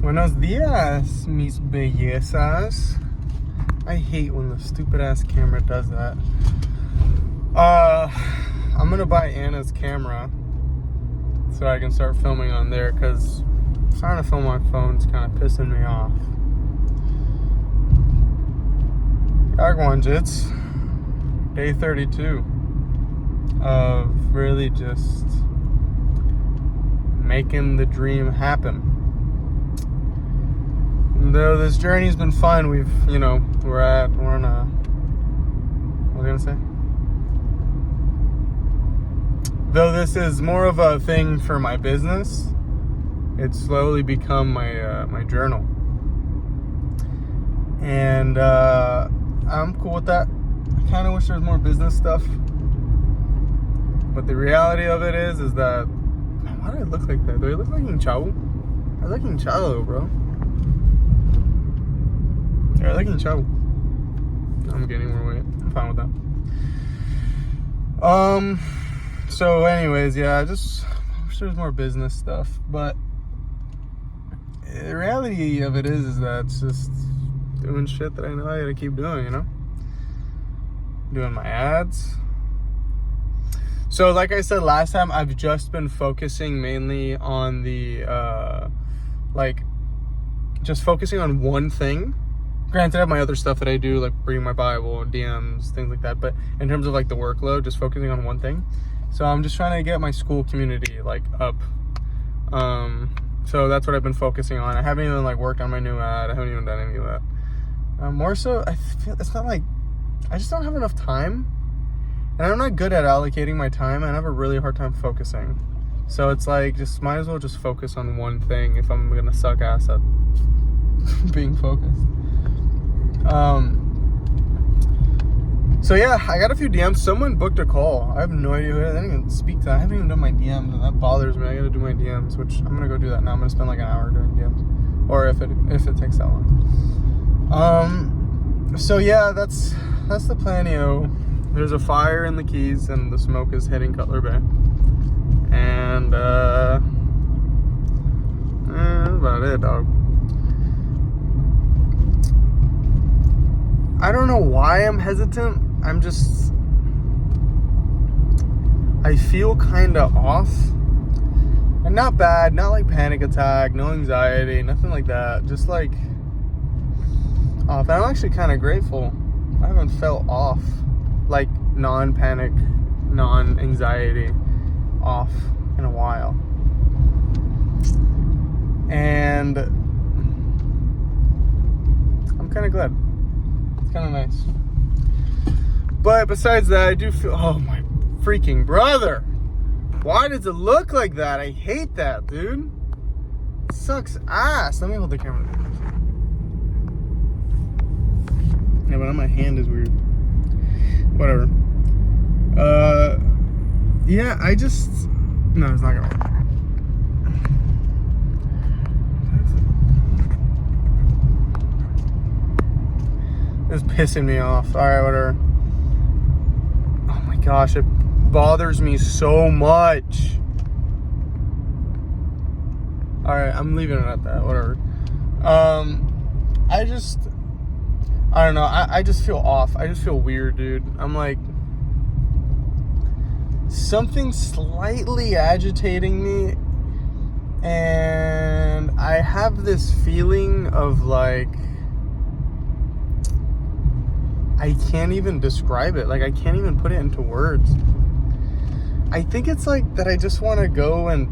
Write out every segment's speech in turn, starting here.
Buenos dias, mis bellezas. I hate when the stupid ass camera does that. I'm gonna buy Anna's camera so I can start filming on there, because trying to film on my phone's kind of pissing me off. It's day 32 of really just making the dream happen. Though this journey's been fun, we're on a, what was I gonna say? Though this is more of a thing for my business, it's slowly become my journal. And I'm cool with that. I kind of wish there was more business stuff. But the reality of it is that, man, why do I look like that? Do I look like un chavo? I look like un chavo, bro. Yeah, I look like un chavo. I'm getting more weight. I'm fine with that. So anyways, yeah, I just wish there was more business stuff. But the reality of it is that it's just doing shit that I know I gotta keep doing, doing my ads. So like I said last time, I've just been focusing mainly on the just focusing on one thing. Granted, I have my other stuff that I do, like reading my Bible, DMs, things like that, but in terms of like the workload, just focusing on one thing. So I'm just trying to get my school community up. So that's what I've been focusing on. I haven't even worked on my new ad. I haven't even done any of that. More so, I feel it's not like I just don't have enough time, and I'm not good at allocating my time, and I have a really hard time focusing. So it's like, just might as well just focus on one thing if I'm gonna suck ass at being focused. So yeah, I got a few DMs. Someone booked a call. I have no idea who it is. I didn't even speak to them. I haven't even done my DMs, and that bothers me. I gotta do my DMs, which I'm gonna go do that now. I'm gonna spend like an hour doing DMs, or if it takes that long. So yeah, that's the plan, There's a fire in the Keys, and the smoke is hitting Cutler Bay. And that's about it, dog. I don't know why I'm hesitant. I feel kind of off. And not bad, not like panic attack, no anxiety, nothing like that. Just like off. And I'm actually kind of grateful. I haven't felt off, like non-panic, non-anxiety off in a while. And I'm kind of glad. It's kind of nice. But besides that, I do feel, oh my freaking brother. Why does it look like that? I hate that, dude. It sucks ass. Let me hold the camera. Yeah, but on my hand is weird. Whatever. Yeah, no, it's not gonna work. It's pissing me off. Alright, whatever. Oh my gosh, it bothers me so much. Alright, I'm leaving it at that. Whatever. I don't know. I just feel off. I just feel weird, dude. I'm like, something slightly agitating me, and I have this feeling of like, I can't even describe it. Like, I can't even put it into words. I think it's like that I just want to go and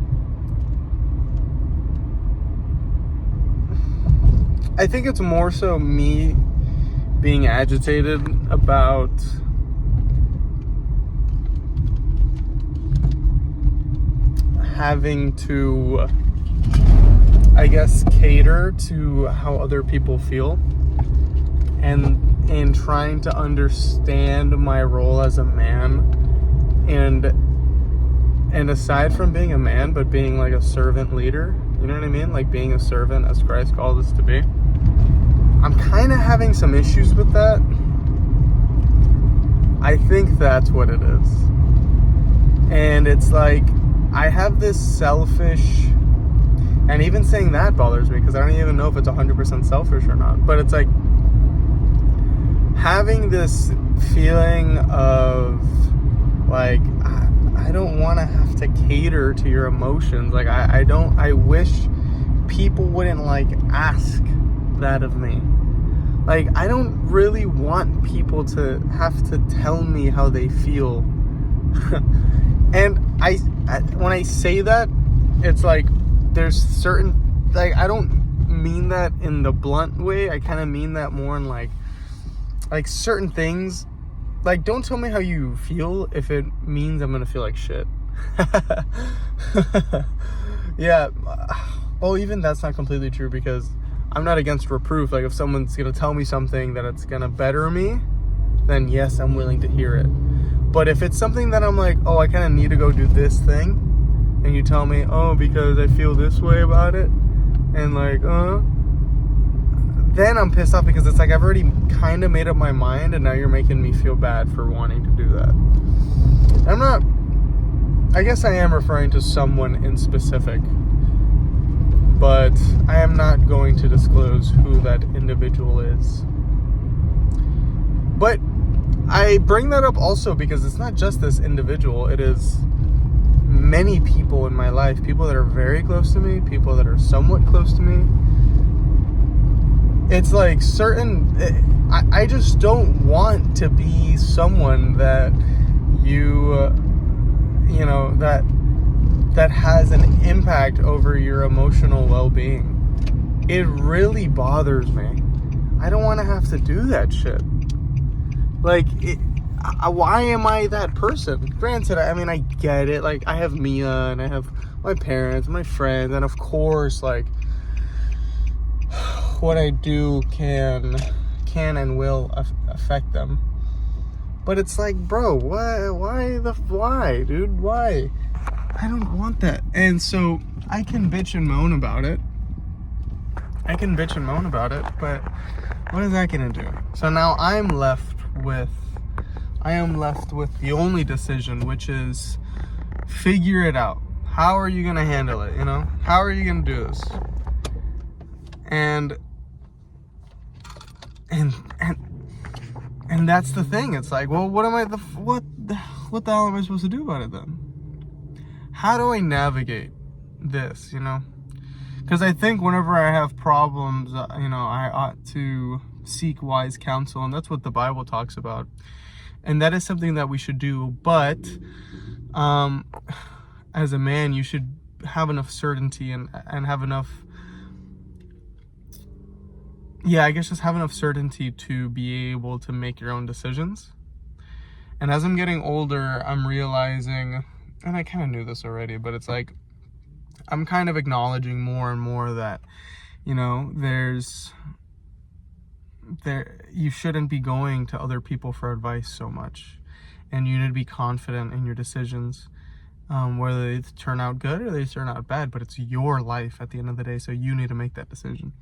I think it's more so me being agitated about having to, I guess, cater to how other people feel, and in trying to understand my role as a man, and aside from being a man, but being like a servant leader, you know what I mean? Like being a servant as Christ called us to be. I'm kind of having some issues with that. I think that's what it is. And it's like, I have this selfish, And even saying that bothers me because I don't even know if it's 100% selfish or not. But it's like having this feeling of like, I don't want to have to cater to your emotions. Like, I wish people wouldn't like ask that of me. Like, I don't really want people to have to tell me how they feel. And I when I say that, it's like there's certain, like, I don't mean that in the blunt way. I kind of mean that more in like certain things. Like, don't tell me how you feel if it means I'm gonna feel like shit. Yeah. Well, even that's not completely true, because I'm not against reproof. Like, if someone's gonna tell me something that it's gonna better me, then yes, I'm willing to hear it. But if it's something that I'm like, oh, I kind of need to go do this thing, and you tell me, oh, because I feel this way about it, and like, then I'm pissed off, because it's like I've already kind of made up my mind, and now you're making me feel bad for wanting to do that. I guess I am referring to someone in specific, but I am not going to disclose who that individual is. But I bring that up also because it's not just this individual. It is many people in my life, people that are very close to me, people that are somewhat close to me. It's like I just don't want to be someone that that has an impact over your emotional well-being. It really bothers me. I don't want to have to do that shit. Like, why am I that person? Granted, I mean, I get it. Like, I have Mia, and I have my parents, my friends, and of course, like, what I do can and will affect them. But it's like, bro, why, dude? Why? I don't want that. And so I can bitch and moan about it. But what is that gonna do? So now I am left with the only decision, which is figure it out. How are you gonna handle it? How are you gonna do this? And that's the thing. It's like, well, what the hell am I supposed to do about it then? How do I navigate this? Because I think whenever I have problems, I ought to seek wise counsel, and that's what the Bible talks about, and that is something that we should do. But as a man, you should have enough certainty and have enough, just have enough certainty to be able to make your own decisions. And as I'm getting older, I'm realizing, and I kind of knew this already, but it's like I'm kind of acknowledging more and more that you shouldn't be going to other people for advice so much, and you need to be confident in your decisions, whether they turn out good or they turn out bad. But it's your life at the end of the day, so you need to make that decision.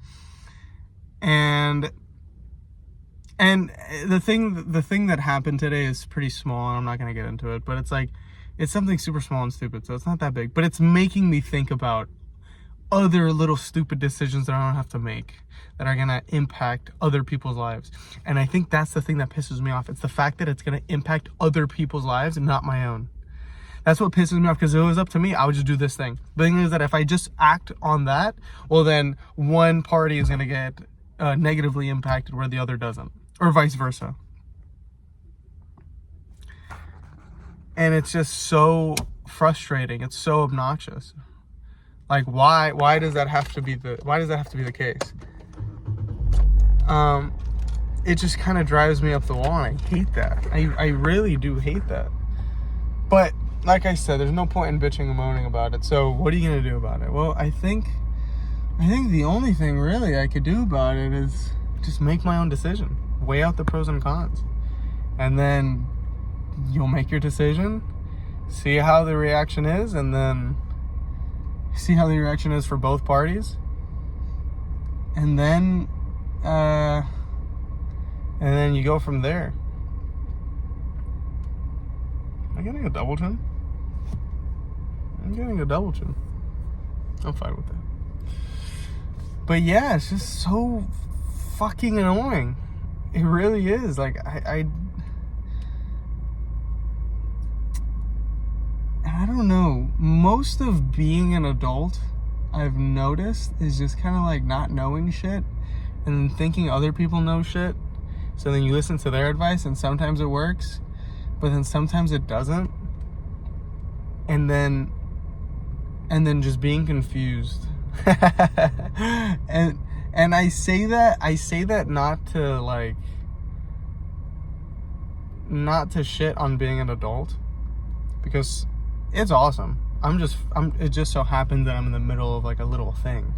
And the thing that happened today is pretty small, and I'm not going to get into it, but it's like, it's something super small and stupid, so it's not that big, but it's making me think about other little stupid decisions that I don't have to make that are going to impact other people's lives. And I think that's the thing that pisses me off. It's the fact that it's going to impact other people's lives and not my own. That's what pisses me off, because if it was up to me, I would just do this thing. The thing is that if I just act on that, well, then one party is going to get negatively impacted where the other doesn't, or vice versa. And it's just so frustrating. It's so obnoxious. Like, why does that have to be the case? It just kind of drives me up the wall, and I hate that. I really do hate that. But like I said, there's no point in bitching and moaning about it. So what are you gonna do about it? Well, I think the only thing really I could do about it is just make my own decision, weigh out the pros and cons, and then you'll make your decision, see how the reaction is, and then see how the reaction is for both parties, and then you go from there. Am I getting a double chin? I'm getting a double chin. I'm fine with that. But yeah, it's just so fucking annoying. It really is. Like, I don't know. Most of being an adult, I've noticed, is just kind of like not knowing shit and then thinking other people know shit. So then you listen to their advice, and sometimes it works, but then sometimes it doesn't. And then just being confused. and I say that not to shit on being an adult, because it's awesome. It just so happens that I'm in the middle of like a little thing,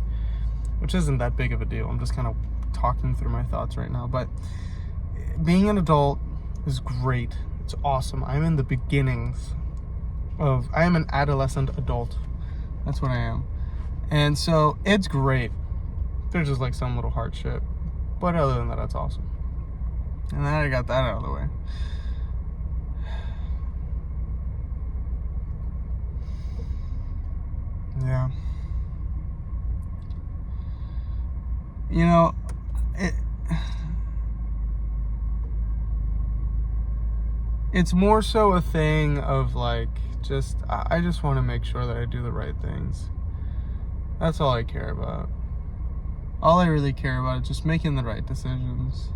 which isn't that big of a deal. I'm just kind of talking through my thoughts right now. But being an adult is great. It's awesome. I'm in the beginnings I am an adolescent adult. That's what I am. And so it's great. There's just like some little hard shit. But other than that, it's awesome. And then I got that out of the way. Yeah. You know, it's more so a thing of like, I just want to make sure that I do the right things. That's all I care about. All I really care about is just making the right decisions.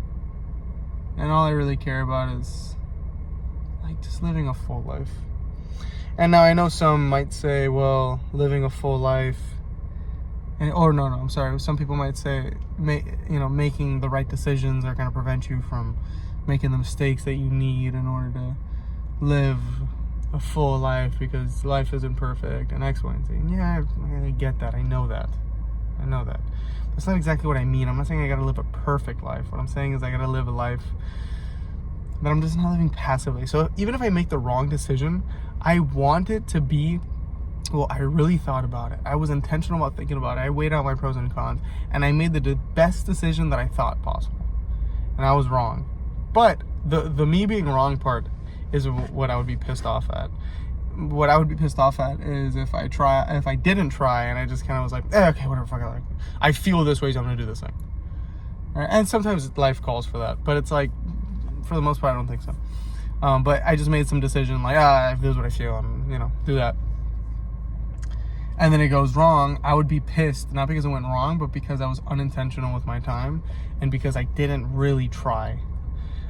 And all I really care about is like just living a full life. And now I know some might say, well, living a full life, I'm sorry. Some people might say, making the right decisions are going to prevent you from making the mistakes that you need in order to live a full life, because life isn't perfect and X, Y, and Z. And yeah, I get that. I know that. That's not exactly what I mean. I'm not saying I gotta live a perfect life. What I'm saying is I gotta live a life that I'm just not living passively. So even if I make the wrong decision, I want it to be, well, I really thought about it. I was intentional about thinking about it. I weighed out my pros and cons, and I made the best decision that I thought possible. And I was wrong. But the me being wrong part is what I would be pissed off at. What I would be pissed off at is if I didn't try, and I just kind of was like, okay, whatever, fuck it. I feel this way, so I'm gonna do this thing. Right? And sometimes life calls for that, but it's like, for the most part, I don't think so. But I just made some decision, like, if this is what I feel, I'm, do that. And then it goes wrong, I would be pissed, not because it went wrong, but because I was unintentional with my time, and because I didn't really try.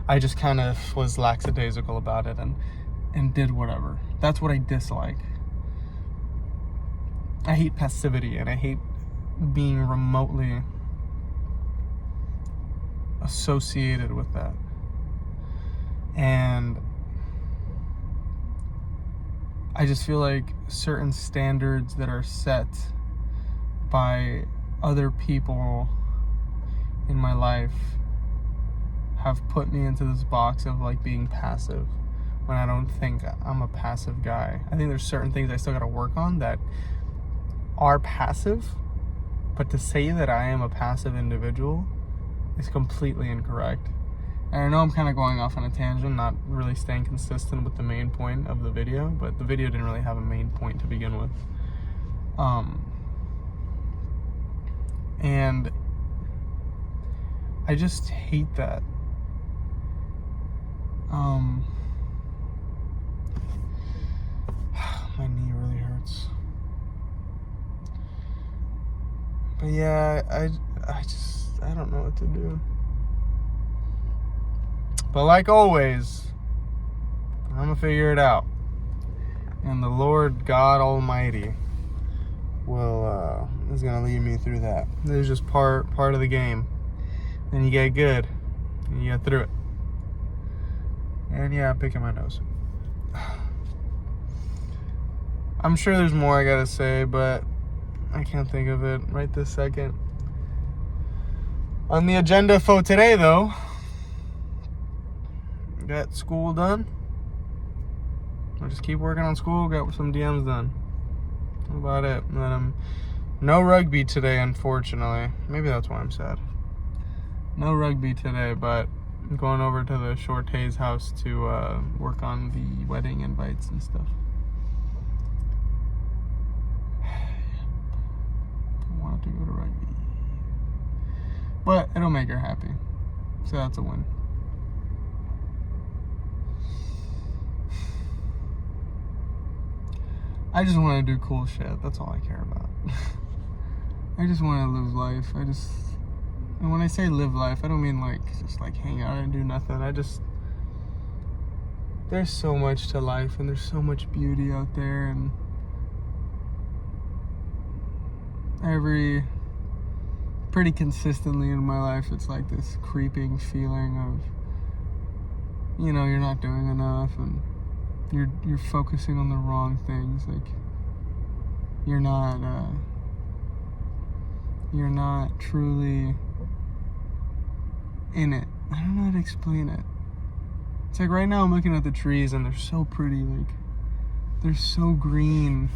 I just kind of was lackadaisical about it and did whatever. That's what I dislike. I hate passivity, and I hate being remotely associated with that. And I just feel like certain standards that are set by other people in my life have put me into this box of like being passive, when I don't think I'm a passive guy. I think there's certain things I still gotta work on that are passive, but to say that I am a passive individual is completely incorrect. And I know I'm kind of going off on a tangent, not really staying consistent with the main point of the video, but the video didn't really have a main point to begin with. And I just hate that. My knee really hurts. But yeah, I don't know what to do. But like always, I'm gonna figure it out. And the Lord God Almighty is gonna lead me through that. This is just part of the game. Then you get good, and you get through it. And yeah, I'm picking my nose. I'm sure there's more I gotta say, but I can't think of it right this second. On the agenda for today, though, got school done. I'll just keep working on school, got some DMs done. That's about it. And then no rugby today, unfortunately. Maybe that's why I'm sad. No rugby today, but I'm going over to the Shortay's house to work on the wedding invites and stuff. I wanted to go to rugby. But it'll make her happy. So that's a win. I just want to do cool shit. That's all I care about. I just want to live life. And when I say live life, I don't mean like just like hang out and do nothing. There's so much to life, and there's so much beauty out there, and pretty consistently in my life, it's like this creeping feeling of, you're not doing enough, and you're focusing on the wrong things. Like you're not truly in it. I don't know how to explain it. It's like right now I'm looking at the trees and they're so pretty, like they're so green,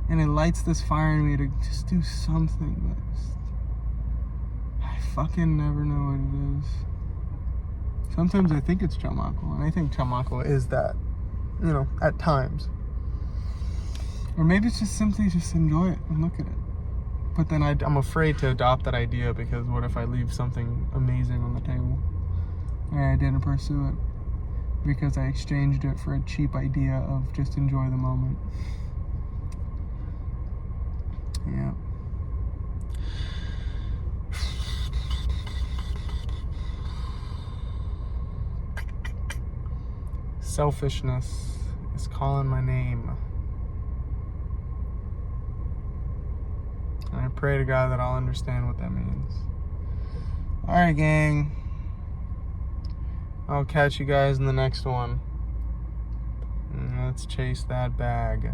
and it lights this fire in me to just do something, but I fucking never know what it is. Sometimes I think it's Chamaco, and I think Chamaco is that, at times. Or maybe it's just simply just enjoy it and look at it. But then I'm afraid to adopt that idea, because what if I leave something amazing on the table and I didn't pursue it because I exchanged it for a cheap idea of just enjoy the moment. Yeah. Selfishness is calling my name. And I pray to God that I'll understand what that means. Alright, gang. I'll catch you guys in the next one. Let's chase that bag.